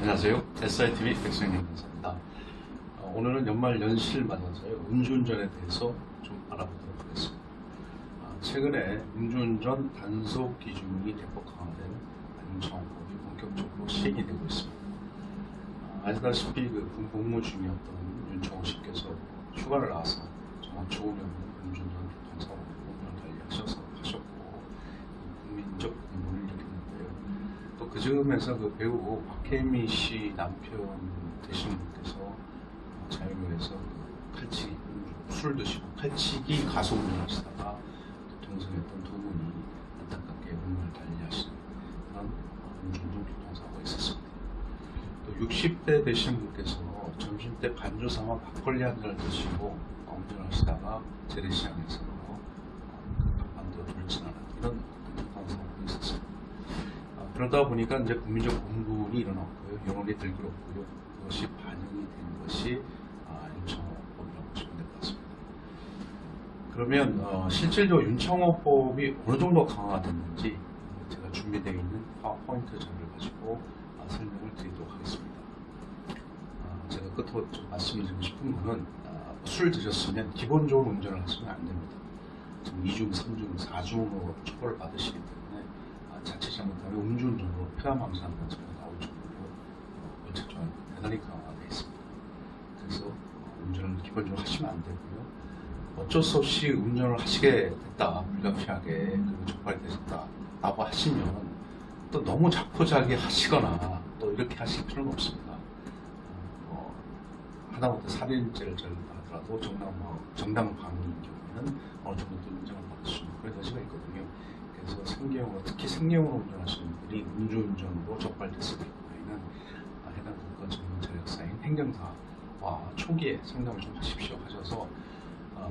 안녕하세요. SITV 백승현 변호사입니다. 오늘은 연말 연시를 맞아서요. 음주운전에 대해서 좀 알아보도록 하겠습니다. 최근에 음주운전 단속 기준이 대폭 강화된 윤창호법이 본격적으로 시행이 되고 있습니다. 아시다시피 군 복무 중이었던 윤창호 씨께서 휴가를 나와서 정말 좋은 음주운전 교통사고로 운전을 하셨고 국민적 분노를 일으켰는데요. 또 그 즈음에서 그 배우 박혜미 씨 남편 되신 분께서 자유로에서 칼치기, 술 드시고 칼치기 가속 운전하시다가 동승했던 두 분이 안타깝게 운명을 달리하신 그런 음주운전 교통사고가 있었습니다. 또 60대 되신 분께서 점심때 반주 삼아 막걸리 한 잔을 드시고 운전하시다가 재래시장에서 갑판도 돌진하는 이런 교통사고가 있었습니다. 그러다 보니까 이제 국민적 공분이 일어났고요. 여론이 들끓었고요. 그것이 반영이 된 것이 윤창호법이라고 보시면 될 것 같습니다. 그러면 실질적으로 윤창호법이 어느 정도 강화됐는지 제가 준비되어 있는 파워포인트 자료를 가지고 설명을 드리도록 하겠습니다. 제가 끝으로 좀 말씀을 드리고 싶은 것은 술 드셨으면 기본적으로 운전을 하시면 안 됩니다. 지금 2중, 3중, 4중으로 처벌을 받으시기 때문에 자칫 잘못하면 음주운전으로 폐암망상한 처벌이 나올 정도로 원칙조항이 대단히 강화되어 있습니다. 그래서 운전을 기본적으로 하시면 안 되고요. 어쩔 수 없이 운전을 하시게 됐다, 불가피하게 그리고 적발이 되셨다라고 하시면 또 너무 자포자기 하시거나 또 이렇게 하실 필요는 없습니다. 하다못해 살인죄를 저질렀더라도 정당방위인 경우에는 어느 정도 또 인정을 받을 수 있는 그런 여지가 있거든요. 그래서 생계형으로, 특히 생계형으로 운전하시는 분들이 음주운전으로 적발됐을 경우에는 해당 국가 전문 자력사인 행정사와 초기에 상담을 좀 하십시오 하셔서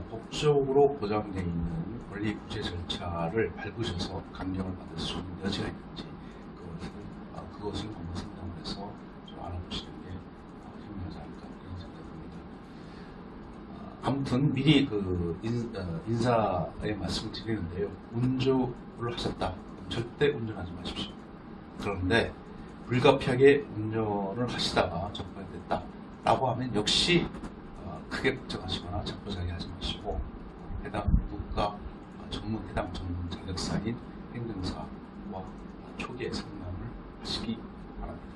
법적으로 보장되어 있는 권리 구제 절차를 밟으셔서 감경을 받을 수 있는 여지가 있는지 그것을 한번 상담을 해서 좀 알아보시는 게 현명하지 않을까 그런 생각입니다. 아무튼 미리 인사에 말씀을 드리는데요. 운전을 하셨다. 절대 운전하지 마십시오. 그런데 불가피하게 운전을 하시다가 적발됐다 라고 하면 역시 크게 걱정하시거나 자포자기 하지 마시고 해당 전문 자격사인 행정사와 초기에 상담을 하시기 바랍니다.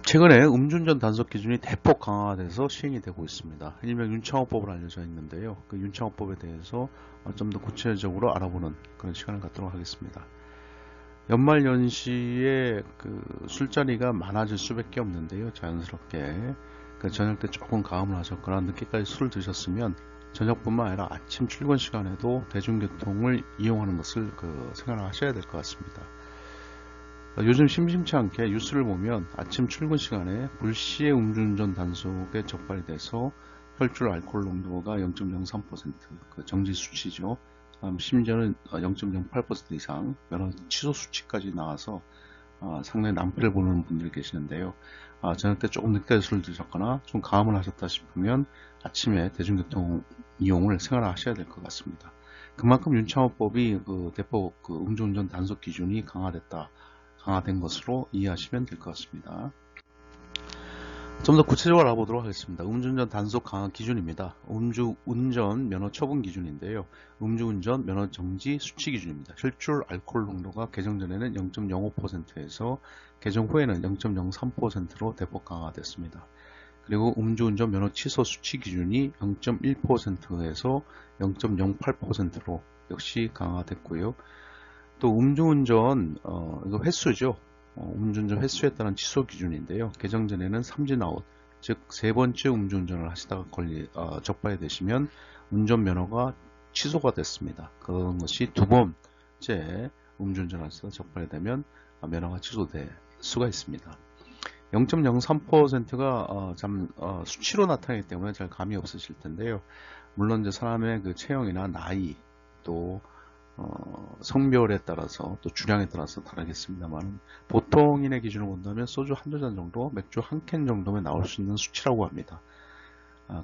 최근에 음주운전 단속 기준이 대폭 강화돼서 시행이 되고 있습니다. 일명 윤창호법으로 알려져 있는데요. 그 윤창호법에 대해서 좀 더 구체적으로 알아보는 그런 시간을 갖도록 하겠습니다. 연말 연시에 술자리가 많아질 수밖에 없는데요. 자연스럽게 저녁 때 조금 가음을 하셨거나 늦게까지 술을 드셨으면 저녁뿐만 아니라 아침 출근 시간에도 대중교통을 이용하는 것을 생각을 하셔야 될 것 같습니다. 요즘 심심치 않게 뉴스를 보면 아침 출근 시간에 불시에 음주운전 단속에 적발이 돼서 혈중 알코올 농도가 0.03% 정지 수치죠. 심지어는 0.08% 이상 면허 취소 수치까지 나와서 상당히 낭패를 보는 분들이 계시는데요. 저녁 때 조금 늦게 술을 드셨거나 좀 가음을 하셨다 싶으면 아침에 대중교통 이용을 생활하셔야 될 것 같습니다. 그만큼 윤창호법이 대폭 음주운전 단속 기준이 강화된 것으로 이해하시면 될 것 같습니다. 좀 더 구체적으로 알아보도록 하겠습니다. 음주운전 단속 강화 기준입니다. 음주운전 면허 처분 기준인데요. 음주운전 면허 정지 수치 기준입니다. 혈중 알코올 농도가 개정 전에는 0.05%에서 개정 후에는 0.03%로 대폭 강화됐습니다. 그리고 음주운전 면허 취소 수치 기준이 0.1%에서 0.08%로 역시 강화됐고요. 또 음주운전 이거 횟수죠. 음주운전 횟수에 따른 취소 기준인데요. 개정 전에는 삼진아웃, 즉 세 번째 음주운전을 하시다가 적발이 되시면 운전면허가 취소가 됐습니다. 그것이 두 번째 음주운전을 하시다가 적발이 되면 면허가 취소될 수가 있습니다. 0.03%가 수치로 나타나기 때문에 잘 감이 없으실 텐데요. 물론 이제 사람의 체형이나 나이 또 성별에 따라서 또 주량에 따라서 다르겠습니다만 보통인의 기준을 본다면 소주 한두 잔 정도, 맥주 한 캔 정도면 나올 수 있는 수치라고 합니다.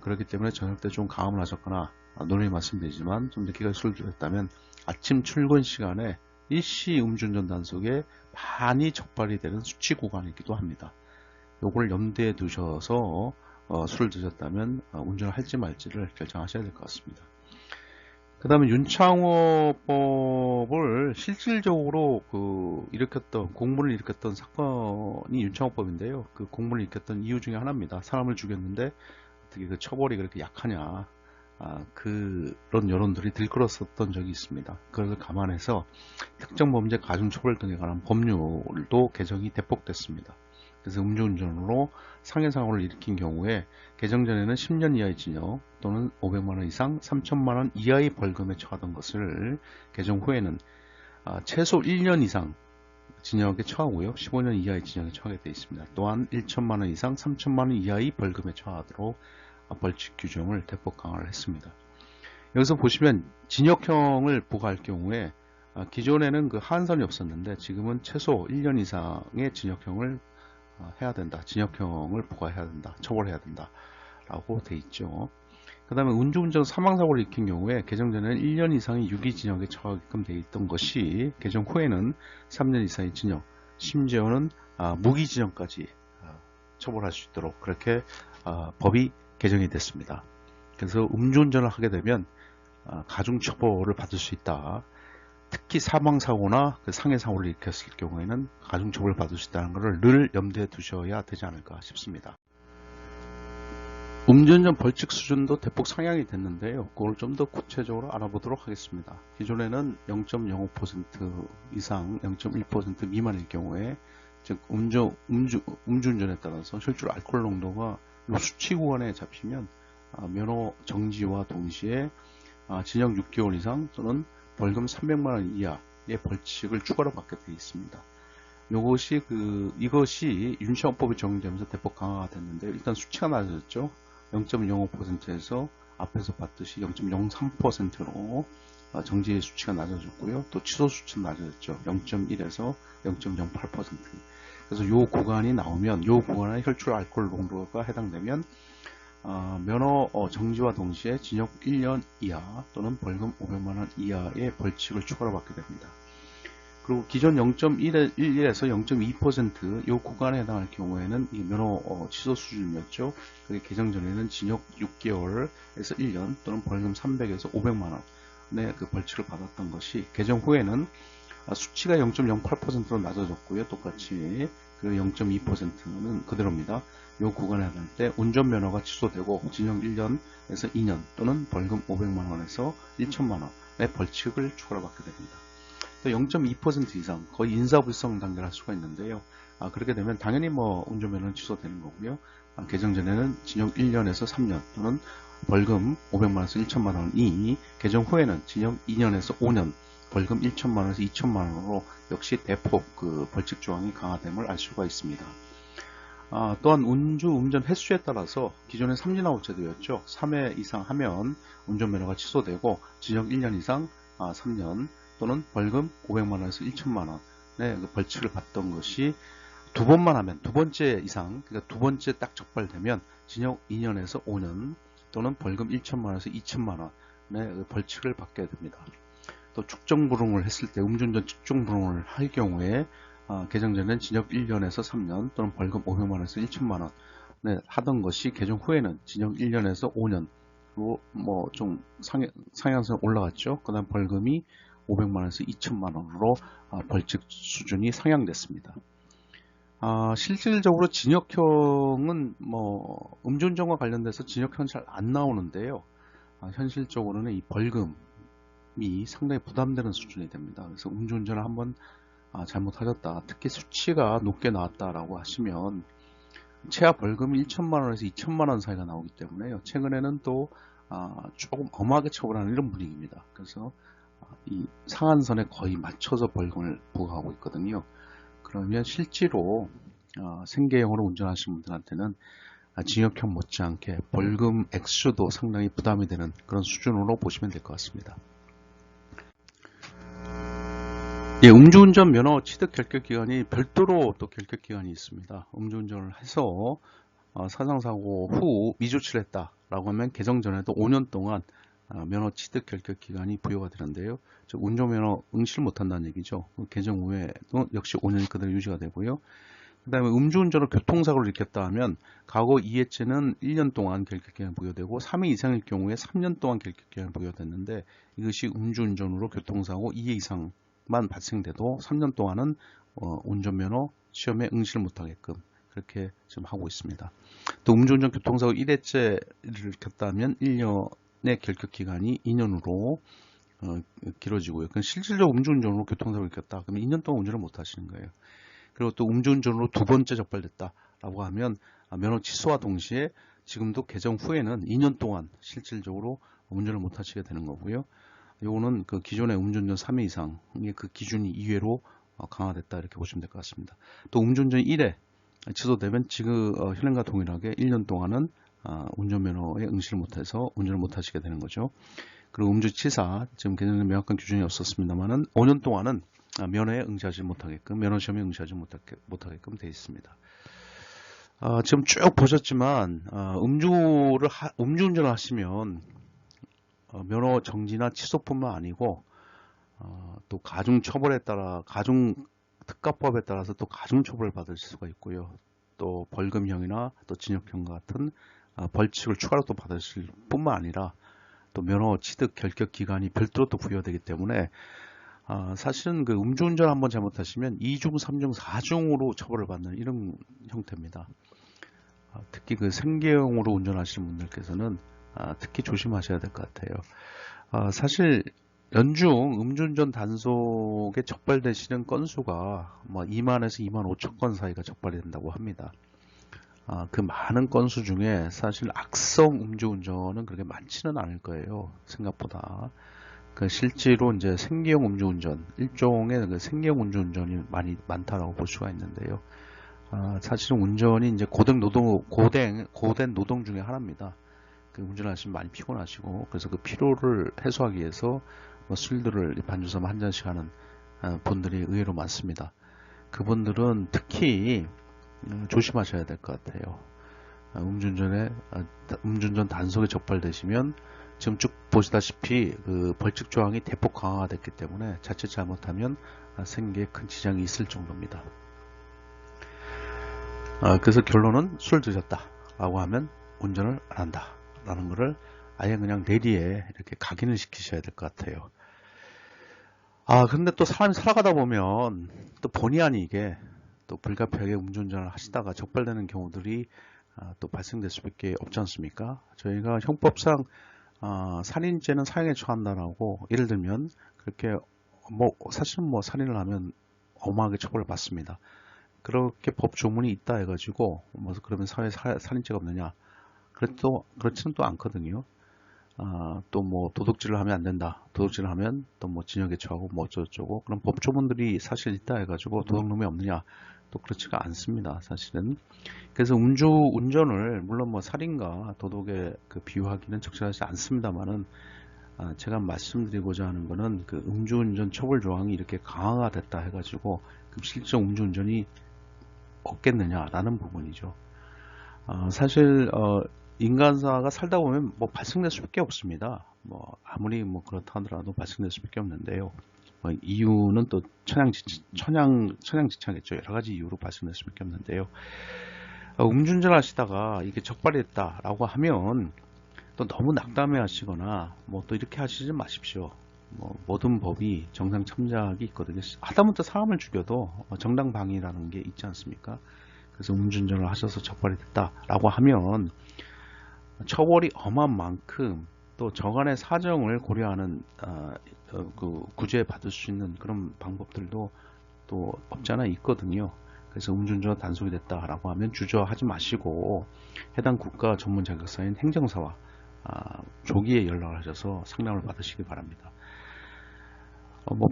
그렇기 때문에 저녁 때 좀 가음을 하셨거나 논리 말씀드리지만 좀 늦게까지 술을 드셨다면 아침 출근 시간에 일시 음주운전 단속에 많이 적발이 되는 수치 구간이기도 합니다. 요걸 염두에 두셔서 술을 드셨다면 운전을 할지 말지를 결정하셔야 될 것 같습니다. 그 다음에 윤창호법을 실질적으로 공문을 일으켰던 사건이 윤창호법인데요. 그 공문을 일으켰던 이유 중에 하나입니다. 사람을 죽였는데 어떻게 그 처벌이 그렇게 약하냐. 그런 여론들이 들끓었었던 적이 있습니다. 그걸 감안해서 특정범죄 가중처벌 등에 관한 법률도 개정이 대폭됐습니다. 그래서 음주운전으로 상해사고를 일으킨 경우에 개정 전에는 10년 이하의 징역 또는 500만원 이상 3천만원 이하의 벌금에 처하던 것을 개정 후에는 최소 1년 이상 징역에 처하고요. 15년 이하의 징역에 처하게 되어 있습니다. 또한 1천만원 이상 3천만원 이하의 벌금에 처하도록 벌칙 규정을 대폭 강화를 했습니다. 여기서 보시면 징역형을 부과할 경우에 기존에는 그 한선이 없었는데 지금은 최소 1년 이상의 징역형을 해야 된다. 징역형을 부과해야 된다. 처벌해야 된다. 라고 돼 있죠. 그 다음에 음주운전 사망사고를 일으킨 경우에 개정 전에는 1년 이상의 유기징역에 처하게끔 돼 있던 것이 개정 후에는 3년 이상의 징역, 심지어는 무기징역까지 처벌할 수 있도록 그렇게 법이 개정이 됐습니다. 그래서 음주운전을 하게 되면 가중처벌을 받을 수 있다. 특히 사망사고나 그 상해사고를 일으켰을 경우에는 가중처벌을 받을 수 있다는 것을 늘 염두에 두셔야 되지 않을까 싶습니다. 음주운전 벌칙 수준도 대폭 상향이 됐는데요. 그걸 좀 더 구체적으로 알아보도록 하겠습니다. 기존에는 0.05% 이상 0.1% 미만일 경우에 즉 음주운전에 따라서 혈중 알코올 농도가 수치 구간에 잡히면 면허 정지와 동시에 징역 6개월 이상 또는 벌금 300만원 이하의 벌칙을 추가로 받게 되어 있습니다. 이것이 윤창호법이 적용되면서 대폭 강화가 됐는데 일단 수치가 낮아졌죠. 0.05%에서 앞에서 봤듯이 0.03%로 정지의 수치가 낮아졌고요. 또 취소 수치는 낮아졌죠. 0.1에서 0.08%. 그래서 이 구간이 나오면 이 구간에 혈중 알코올 농도가 해당되면 면허 정지와 동시에 징역 1년 이하 또는 벌금 500만원 이하의 벌칙을 추가로 받게 됩니다. 그리고 기존 0.11에서 0.2% 이 구간에 해당할 경우에는 이 면허 취소 수준이었죠. 그게 개정 전에는 징역 6개월에서 1년 또는 벌금 300에서 500만원의 그 벌칙을 받았던 것이 개정 후에는 수치가 0.08%로 낮아졌고요. 똑같이 그 0.2%는 그대로입니다. 이 구간에 해당할 때 운전면허가 취소되고 징역 1년에서 2년 또는 벌금 500만원에서 1천만원의 벌칙을 추가로 받게 됩니다. 0.2% 이상 거의 인사불성 단계를 할 수가 있는데요. 그렇게 되면 당연히 운전면허는 취소되는 거고요. 개정 전에는 징역 1년에서 3년 또는 벌금 500만원에서 1천만원이 개정 후에는 징역 2년에서 5년 벌금 1천만원에서 2천만원으로 역시 대폭 그 벌칙 조항이 강화됨을 알 수가 있습니다. 또한 운전 횟수에 따라서 기존에 삼진아웃 제도였죠. 3회 이상 하면 운전면허가 취소되고 징역 1년 이상 3년 또는 벌금 500만원에서 1천만원의 그 벌칙을 받던 것이 두 번만 하면 두 번째 이상, 그러니까 두 번째 딱 적발되면 징역 2년에서 5년 또는 벌금 1천만원에서 2천만원의 그 벌칙을 받게 됩니다. 또 축정불응을 했을 때 음주운전 축정불응을 할 경우에 개정 전에는 징역 1년에서 3년 또는 벌금 500만원에서 1천만원 하던 것이 개정 후에는 징역 1년에서 5년으로 좀 상향선 올라갔죠. 그 다음 벌금이 500만원에서 2천만원으로 벌칙 수준이 상향됐습니다. 실질적으로 징역형은 음주운전과 관련돼서 징역형은 잘 안 나오는데요. 현실적으로는 이 벌금이 상당히 부담되는 수준이 됩니다. 그래서 음주운전을 한번 잘못하셨다, 특히 수치가 높게 나왔다라고 하시면 최하 벌금이 1천만원에서 2천만원 사이가 나오기 때문에요. 최근에는 또 조금 엄하게 처벌하는 이런 분위기입니다. 그래서 이 상한선에 거의 맞춰서 벌금을 부과하고 있거든요. 그러면 실제로 생계형으로 운전하시는 분들한테는 징역형 못지않게 벌금 액수도 상당히 부담이 되는 그런 수준으로 보시면 될 것 같습니다. 음주운전 면허 취득 결격기간이 별도로 또 결격기간이 있습니다. 음주운전을 해서 사상사고 후 미조치를 했다라고 하면 개정 전에도 5년 동안 면허 취득 결격 기간이 부여가 되는데요. 즉 운전면허 응시를 못한다는 얘기죠. 개정 후에도 역시 5년이 그대로 유지가 되고요. 그 다음에 음주운전으로 교통사고를 일으켰다 하면 과거 2회째는 1년 동안 결격기간이 부여되고 3회 이상일 경우에 3년 동안 결격기간이 부여됐는데 이것이 음주운전으로 교통사고 2회 이상만 발생돼도 3년 동안은 운전면허 시험에 응시를 못하게끔 그렇게 지금 하고 있습니다. 또 음주운전 교통사고 1회째를 일으켰다 하면 1년의 결격기간이 2년으로 길어지고요. 그럼 실질적으로 음주운전으로 교통사고를 일으켰다. 그러면 2년 동안 운전을 못 하시는 거예요. 그리고 또 음주운전으로 두 번째 적발됐다라고 하면 면허 취소와 동시에 지금도 개정 후에는 2년 동안 실질적으로 운전을 못 하시게 되는 거고요. 요거는 그 기존의 음주운전 3회 이상의 그 기준이 이외로 강화됐다 이렇게 보시면 될 것 같습니다. 또 음주운전 1회 취소되면 지금 현행과 동일하게 1년 동안은 운전면허에 응시를 못해서 운전을 못 하시게 되는 거죠. 그리고 음주치사 지금 개정에 명확한 규정이 없었습니다만은 5년 동안은 면허에 응시하지 못하게끔 면허시험에 응시하지 못하게끔 되어 있습니다. 지금 쭉 보셨지만 음주운전을 하시면 면허 정지나 취소뿐만 아니고 또 가중처벌에 따라 가중특가법에 따라서 또 가중처벌을 받을 수가 있고요. 또 벌금형이나 또 징역형 같은 벌칙을 추가로 또 받으실 뿐만 아니라 또 면허 취득 결격 기간이 별도로 또 부여되기 때문에 사실은 그 음주운전 한번 잘못하시면 2중, 3중, 4중으로 처벌을 받는 이런 형태입니다. 특히 그 생계형으로 운전하시는 분들께서는 특히 조심하셔야 될 것 같아요. 사실 연중 음주운전 단속에 적발되시는 건수가 뭐 2만에서 2만 5천 건 사이가 적발이 된다고 합니다. 그 많은 건수 중에 사실 악성 음주운전은 그렇게 많지는 않을 거예요. 생각보다. 그 실제로 이제 생계형 음주운전, 일종의 그 생계형 음주운전이 많다라고 볼 수가 있는데요. 사실은 운전이 이제 고된 노동 중에 하나입니다. 그 운전하시면 많이 피곤하시고, 그래서 그 피로를 해소하기 위해서 뭐 술들을 반주섬 한 잔씩 하는 분들이 의외로 많습니다. 그분들은 특히 조심하셔야 될 것 같아요. 음주운전 단속에 적발되시면 지금 쭉 보시다시피 그 벌칙 조항이 대폭 강화가 됐기 때문에 자칫 잘못하면 생계에 큰 지장이 있을 정도입니다. 그래서 결론은 술 드셨다 라고 하면 운전을 안 한다 라는 것을 아예 그냥 내리에 이렇게 각인을 시키셔야 될 것 같아요. 근데 또 사람이 살아가다 보면 또 본의 아니게 또 불가피하게 음주운전을 하시다가 적발되는 경우들이 또 발생될 수밖에 없지 않습니까? 저희가 형법상 살인죄는 사형에 처한다라고 예를 들면 그렇게 사실은 살인을 하면 엄하게 처벌을 받습니다. 그렇게 법 조문이 있다 해가지고 그러면 사회에 살인죄가 없느냐? 그렇지는 또 않거든요. 또 도둑질을 하면 안 된다. 도둑질을 하면 또 징역에 처하고 어쩌고저쩌고 그런 법 조문들이 사실 있다 해가지고 도둑놈이 없느냐? 또 그렇지가 않습니다. 사실은. 그래서 운전을 물론 살인과 도둑에 비유하기는 적절하지 않습니다만은 제가 말씀드리고자 하는 거는 그 음주운전 처벌 조항이 이렇게 강화가 됐다 해가지고 실질적 음주운전이 없겠느냐라는 부분이죠. 사실 인간사가 살다 보면 발생될 수밖에 없습니다. 아무리 그렇다 하더라도 발생될 수밖에 없는데요. 이유는 또 천양지차겠죠. 여러 가지 이유로 발생될 수밖에 없는데요. 음주운전 하시다가 이게 적발이 됐다라고 하면 또 너무 낙담해 하시거나 또 이렇게 하시지 마십시오. 모든 법이 정상 참작이 있거든요. 하다못해 사람을 죽여도 정당방위라는 게 있지 않습니까? 그래서 음주운전을 하셔서 적발이 됐다라고 하면 처벌이 엄한 만큼 또 저간의 사정을 고려하는 구제 받을 수 있는 그런 방법들도 또 없지 않아 있거든요. 그래서 음주운전 단속이 됐다라고 하면 주저하지 마시고 해당 국가 전문 자격사인 행정사와 조기에 연락을 하셔서 상담을 받으시기 바랍니다.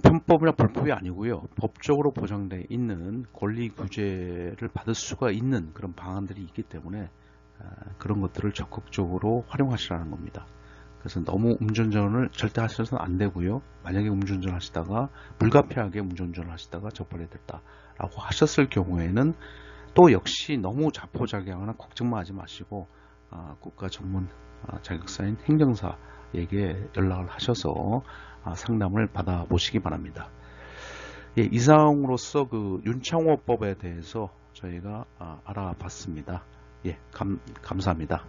편법이나 불법이 아니고요. 법적으로 보장되어 있는 권리 구제를 받을 수가 있는 그런 방안들이 있기 때문에 그런 것들을 적극적으로 활용하시라는 겁니다. 그래서 너무 음주운전을 절대 하셔서는 안 되고요. 만약에 음주운전 하시다가 불가피하게 음주운전을 하시다가 적발이 됐다라고 하셨을 경우에는 또 역시 너무 자포자기하거나 걱정만 하지 마시고 국가 전문 자격사인 행정사 에게 연락을 하셔서 상담을 받아보시기 바랍니다. 예, 이상으로서 그 윤창호법에 대해서 저희가 알아봤습니다. 예, 감사합니다.